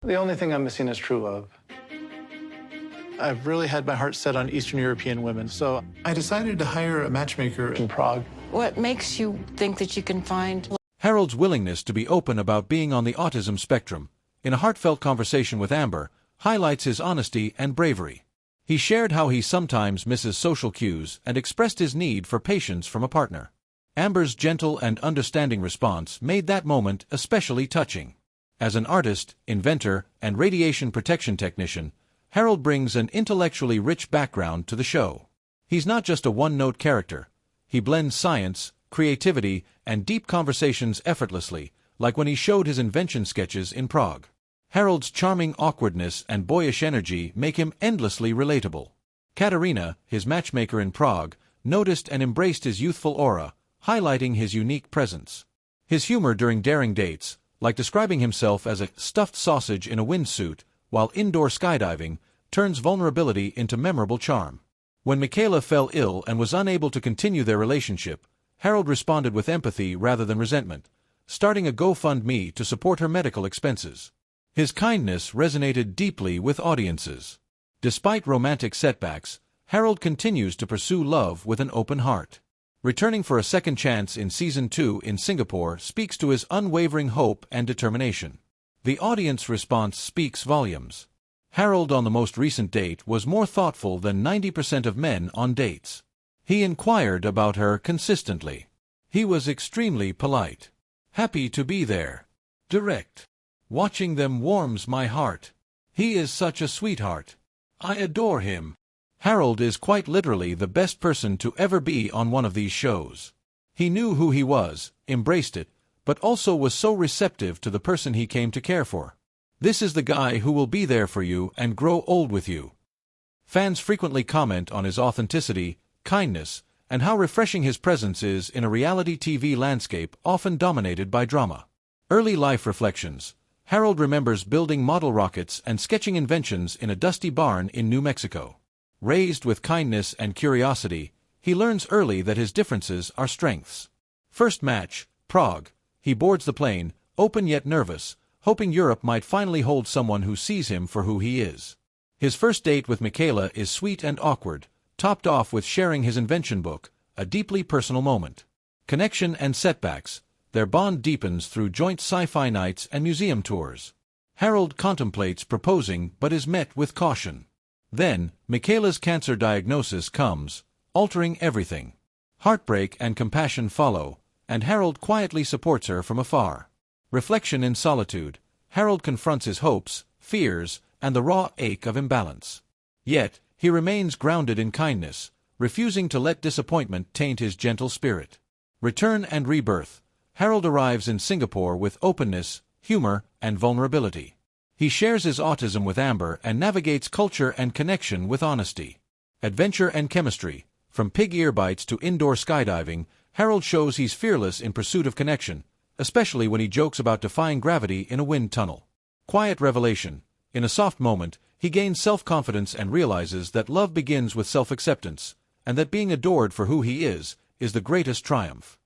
The only thing I'm missing is true love. I've really had my heart set on Eastern European women, so I decided to hire a matchmaker in Prague. What makes you think that you can find... Harold's willingness to be open about being on the autism spectrum, in a heartfelt conversation with Amber, highlights his honesty and bravery. He shared how he sometimes misses social cues and expressed his need for patience from a partner. Amber's gentle and understanding response made that moment especially touching. As an artist, inventor, and radiation protection technician, Harold brings an intellectually rich background to the show. He's not just a one-note character. He blends science, creativity, and deep conversations effortlessly, like when he showed his invention sketches in Prague. Harold's charming awkwardness and boyish energy make him endlessly relatable. Katerina, his matchmaker in Prague, noticed and embraced his youthful aura, highlighting his unique presence. His humor during daring dates, like describing himself as a stuffed sausage in a windsuit while indoor skydiving, turns vulnerability into memorable charm. When Michaela fell ill and was unable to continue their relationship, Harold responded with empathy rather than resentment, starting a GoFundMe to support her medical expenses. His kindness resonated deeply with audiences. Despite romantic setbacks, Harold continues to pursue love with an open heart. Returning for a second chance in Season 2 in Singapore speaks to his unwavering hope and determination. The audience response speaks volumes. Harold on the most recent date was more thoughtful than 90% of men on dates. He inquired about her consistently. He was extremely polite. Happy to be there. Direct. Watching them warms my heart. He is such a sweetheart. I adore him. Harold is quite literally the best person to ever be on one of these shows. He knew who he was, embraced it, but also was so receptive to the person he came to care for. This is the guy who will be there for you and grow old with you. Fans frequently comment on his authenticity, kindness, and how refreshing his presence is in a reality TV landscape often dominated by drama. Early life reflections. Harold remembers building model rockets and sketching inventions in a dusty barn in New Mexico. Raised with kindness and curiosity, he learns early that his differences are strengths. First match, Prague. He boards the plane, open yet nervous, hoping Europe might finally hold someone who sees him for who he is. His first date with Michaela is sweet and awkward, topped off with sharing his invention book, a deeply personal moment. Connection and setbacks. Their bond deepens through joint sci-fi nights and museum tours. Harold contemplates proposing but is met with caution. Then, Michaela's cancer diagnosis comes, altering everything. Heartbreak and compassion follow, and Harold quietly supports her from afar. Reflection in solitude. Harold confronts his hopes, fears, and the raw ache of imbalance. Yet, he remains grounded in kindness, refusing to let disappointment taint his gentle spirit. Return and rebirth. Harold arrives in Singapore with openness, humor, and vulnerability. He shares his autism with Amber and navigates culture and connection with honesty. Adventure and chemistry. From pig ear bites to indoor skydiving, Harold shows he's fearless in pursuit of connection, especially when he jokes about defying gravity in a wind tunnel. Quiet revelation. In a soft moment, he gains self-confidence and realizes that love begins with self-acceptance, and that being adored for who he is the greatest triumph.